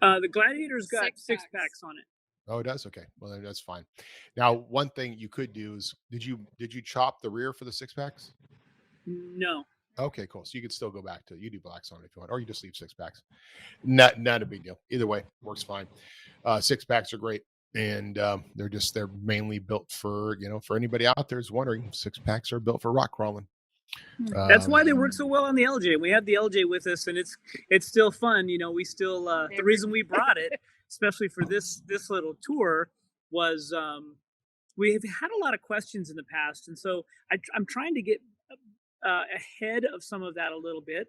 The Gladiator's got six packs on it. Oh, it does? Okay. Well, then that's fine. Now, one thing you could do is, did you chop the rear for the 6-packs? No. Okay, cool. So you could still go back to, you do blacks on it if you want, or you just leave 6-packs. Not a big deal. Either way, works fine. 6-packs are great. And they're mainly built for, for anybody out there who's wondering, 6-packs are built for rock crawling. That's why they work so well on the LJ. We have the LJ with us, and it's still fun. We still the reason we brought it, especially for this little tour, was we've had a lot of questions in the past, and so I'm trying to get ahead of some of that a little bit.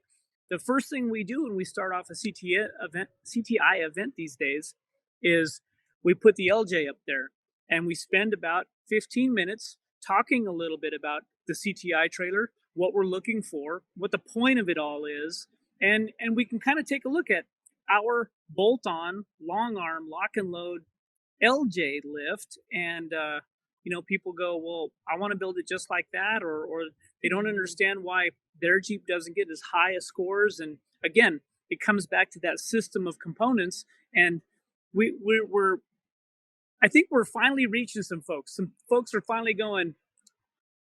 The first thing we do when we start off a CTI event these days is we put the LJ up there, and we spend about 15 minutes talking a little bit about the CTI trailer, what we're looking for, what the point of it all is, and we can kind of take a look at our bolt-on, long arm, lock and load LJ lift, and people go, well, I want to build it just like that, or they don't understand why their Jeep doesn't get as high a scores. And again, it comes back to that system of components, and I think we're finally reaching some folks. Some folks are finally going,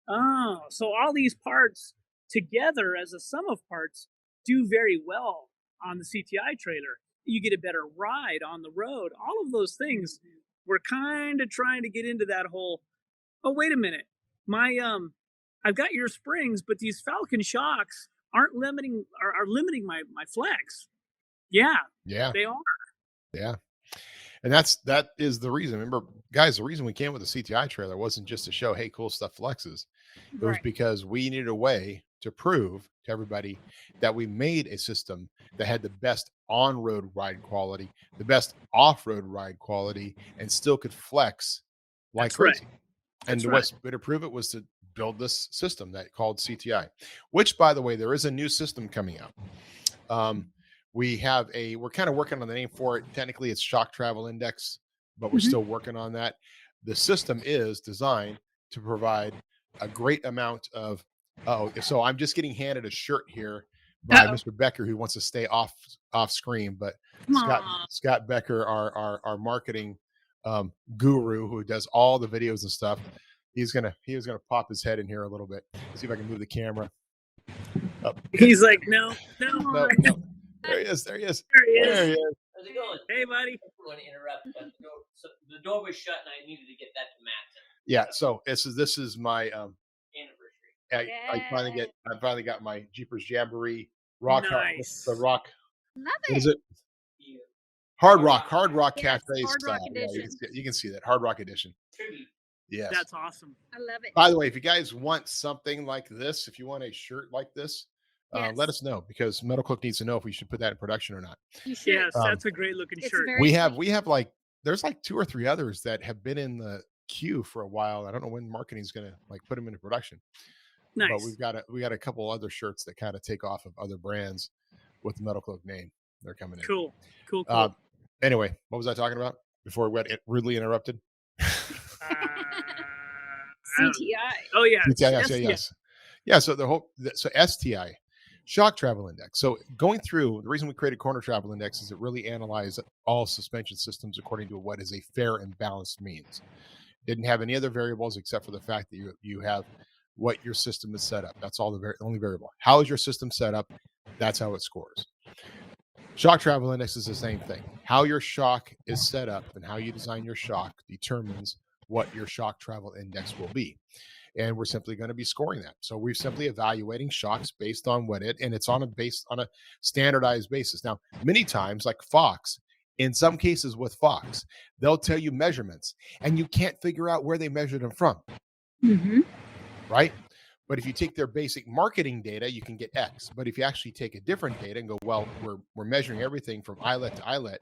oh, so all these parts together as a sum of parts do very well on the CTI trailer. You get a better ride on the road. All of those things, we're kind of trying to get into that whole, oh, wait a minute. I've got your springs, but these Falcon shocks are limiting my flex. Yeah, they are. Yeah. And that is the reason. Remember, guys, the reason we came with the CTI trailer wasn't just to show, hey, cool stuff flexes. It was because we needed a way to prove to everybody that we made a system that had the best on-road ride quality, the best off-road ride quality, and still could flex like crazy. And the way to prove it was to build this system that called CTI, which, by the way, there is a new system coming out. We're kind of working on the name for it. Technically, it's Shock Travel Index, but we're still working on that. The system is designed to provide a great amount of. So I'm just getting handed a shirt here by Mr. Becker, who wants to stay off screen. But Scott Becker, our marketing guru, who does all the videos and stuff, he was gonna pop his head in here a little bit. See if I can move the camera up. He's like, no. There he is. There he is. How's it going? Hey, buddy. I don't want to interrupt, but the door was shut, and I needed to get that to Matt. Yeah. So this is my anniversary. I finally got my Jeepers Jamboree rock. Nice. The rock. Love it. What is it? Hard Rock Yes, Cafe Hard style. Rock edition. You can see that Hard Rock edition. Tribute. Yes. That's awesome. I love it. By the way, if you guys want something like this, if you want a shirt like this, let us know, because Metalcloak needs to know if we should put that in production or not. You should. Yes, that's a great looking shirt. We have like, there's like 2 or 3 others that have been in the queue for a while. I don't know when marketing is going to like put them into production. Nice. But we got a couple other shirts that kind of take off of other brands with the Metalcloak name. They're coming in. Cool. Anyway, what was I talking about before we got rudely interrupted? CTI. Oh yeah. CTI, yes. Yeah. So so STI, Shock Travel Index. So going through, the reason we created Corner Travel Index is it really analyzed all suspension systems according to what is a fair and balanced means. Didn't have any other variables except for the fact that you have what your system is set up. That's all the only variable. How is your system set up? That's how it scores. Shock Travel Index is the same thing. How your shock is set up and how you design your shock determines what your Shock Travel Index will be. And we're simply going to be scoring that. So we're simply evaluating shocks based on it's based on a standardized basis. Now, many times, like Fox, in some cases with Fox, they'll tell you measurements and you can't figure out where they measured them from. Mm-hmm. Right? But if you take their basic marketing data, you can get X. But if you actually take a different data and go, well, we're measuring everything from eyelet to eyelet,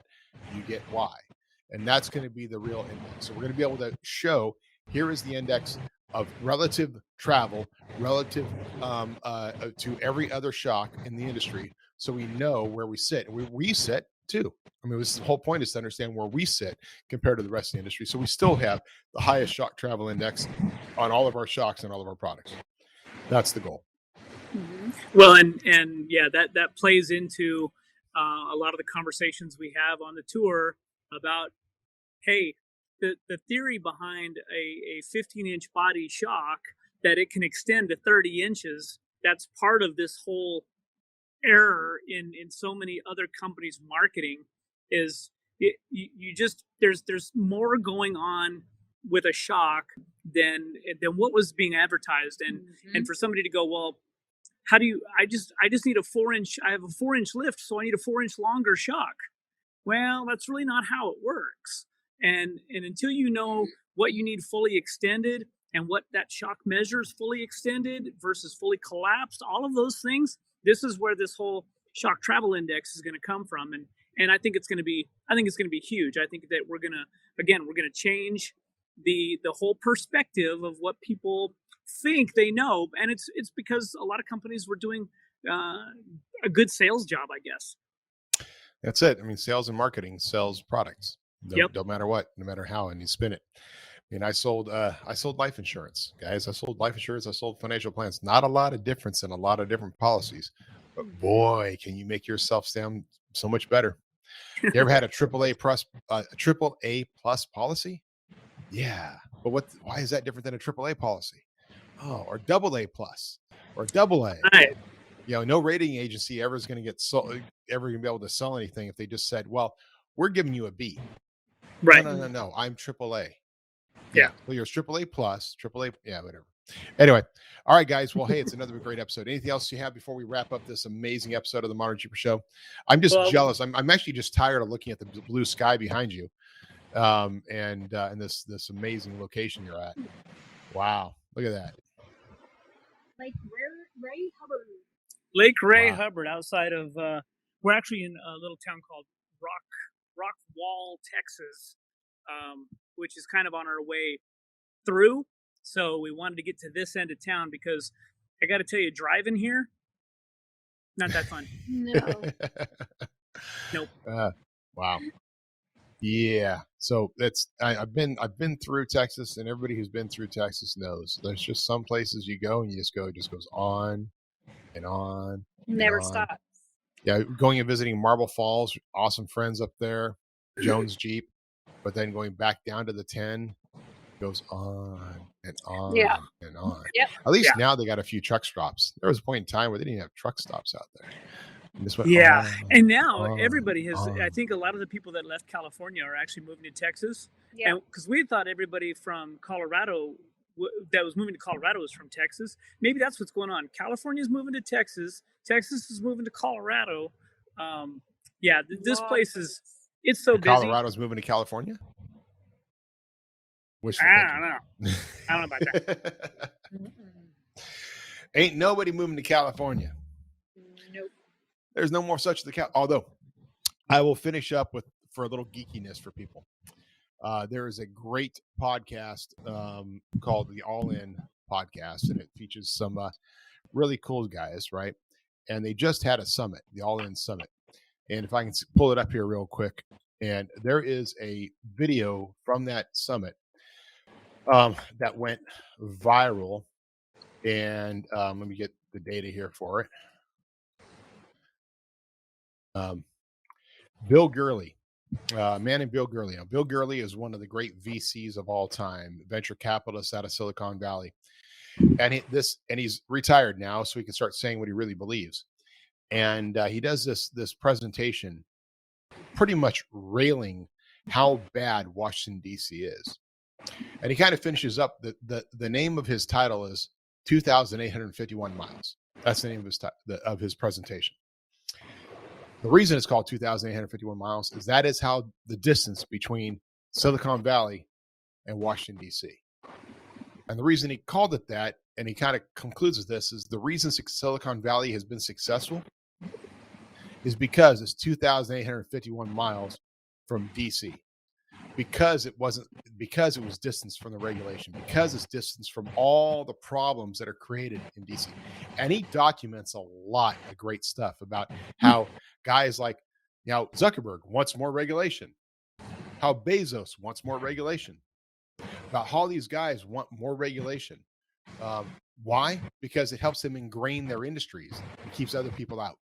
you get Y. And that's going to be the real index. So we're going to be able to show, here is the index of relative travel, relative to every other shock in the industry. So we know where we sit. And we sit too. I mean, the whole point is to understand where we sit compared to the rest of the industry. So we still have the highest Shock Travel Index on all of our shocks and all of our products. That's the goal. Mm-hmm. Well, and yeah, that plays into a lot of the conversations we have on the tour about, hey, the theory behind a 15-inch body shock, that it can extend to 30 inches, that's part of this whole error in so many other companies' marketing, is you just there's more going on with a shock than what was being advertised, and for somebody to go, well, how do you? I just need a 4-inch. I have a 4-inch lift, so I need a 4-inch longer shock. Well, that's really not how it works. And until you know what you need fully extended and what that shock measures fully extended versus fully collapsed, all of those things, this is where this whole Shock Travel Index is going to come from. And I think it's going to be huge. I think that we're going to change the whole perspective of what people think they know, and it's because a lot of companies were doing a good sales job, I guess. That's it. I mean, sales and marketing sells products. Don't matter what, no matter how, and you spin it. I mean, I sold life insurance, guys. I sold life insurance. I sold financial plans. Not a lot of difference in a lot of different policies, but boy, can you make yourself sound so much better. You ever had a AAA plus policy? Yeah, but why is that different than a AAA policy? Oh, or AA plus, or AA. Right. No rating agency ever is going to be able to sell anything if they just said, well, we're giving you a B. Right. No. I'm AAA. Yeah. Well, you're AAA plus, AAA. Yeah, whatever. Anyway. All right, guys. Well, hey, it's another great episode. Anything else you have before we wrap up this amazing episode of the Modern Jeeper Show? I'm just jealous. I'm actually just tired of looking at the blue sky behind you. And this amazing location you're at. Wow. Look at that. Lake Ray Hubbard. Lake Ray Hubbard, outside of We're actually in a little town called Rockwall, Texas, which is kind of on our way through. So we wanted to get to this end of town because I got to tell you, driving here, not that fun. No. Nope. Wow. Yeah. So I've been through Texas, and everybody who's been through Texas knows there's just some places you go and it just goes on and on. Never and on. stops. Yeah, going and visiting Marble Falls, awesome friends up there, Jones Jeep, but then going back down to the 10 goes on and on and on. Yep. At least now they got a few truck stops. There was a point in time where they didn't have truck stops out there. And this went on, and now on, everybody has. on. I think a lot of the people that left California are actually moving to Texas. Yeah. Because we thought everybody from Colorado that was moving to Colorado was from Texas. Maybe that's what's going on. California's moving to Texas. Texas is moving to Colorado. This place it's so busy. Colorado's moving to California? I don't know about that. Ain't nobody moving to California. Nope. There's no more such the although I will finish up for a little geekiness for people. There is a great podcast called the All In Podcast, and it features some really cool guys, right? And they just had a summit, the All In Summit. And if I can pull it up here real quick, and there is a video from that summit that went viral. And let me get the data here for it. Bill Gurley, a man named Bill Gurley. Now, Bill Gurley is one of the great VCs of all time, venture capitalists out of Silicon Valley. And he's retired now, so he can start saying what he really believes. And he does this presentation pretty much railing how bad Washington, D.C. is. And he kind of finishes up, the name of his title is 2,851 miles. That's the name of his presentation. The reason it's called 2,851 miles is that is how the distance between Silicon Valley and Washington, D.C. And the reason he called it that, and he kind of concludes with this, is the reason Silicon Valley has been successful is because it's 2,851 miles from D.C. Because it was distance from the regulation, because it's distance from all the problems that are created in DC. And he documents a lot of great stuff about how guys like Zuckerberg wants more regulation, how Bezos wants more regulation, about how these guys want more regulation. Why? Because it helps them ingrain their industries and keeps other people out.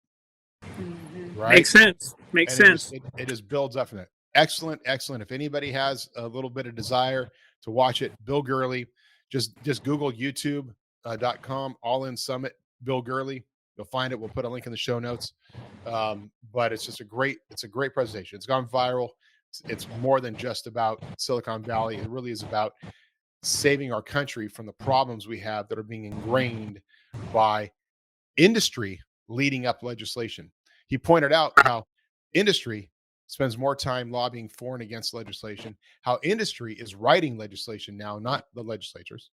Right? Makes sense. Makes sense. It just builds up from that. Excellent. If anybody has a little bit of desire to watch it, Bill Gurley, just Google youtube.com, All In Summit, Bill Gurley. You'll find it. We'll put a link in the show notes. But it's just a great presentation. It's gone viral. It's more than just about Silicon Valley. It really is about saving our country from the problems we have that are being ingrained by industry leading up legislation. He pointed out how industry spends more time lobbying for and against legislation, how industry is writing legislation now, not the legislatures,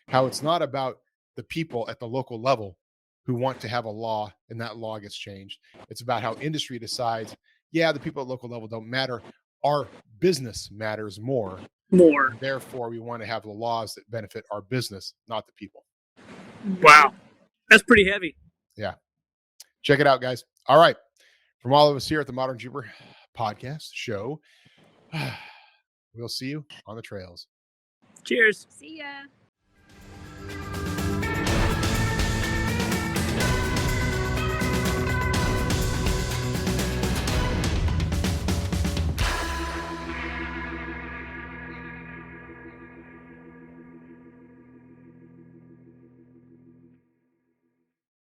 how it's not about the people at the local level who want to have a law and that law gets changed. It's about how industry decides, the people at local level don't matter. Our business matters more. Therefore, we want to have the laws that benefit our business, not the people. Wow. That's pretty heavy. Yeah. Check it out, guys. All right. From all of us here at the Modern Jeeper podcast show, we'll see you on the trails. Cheers. See ya.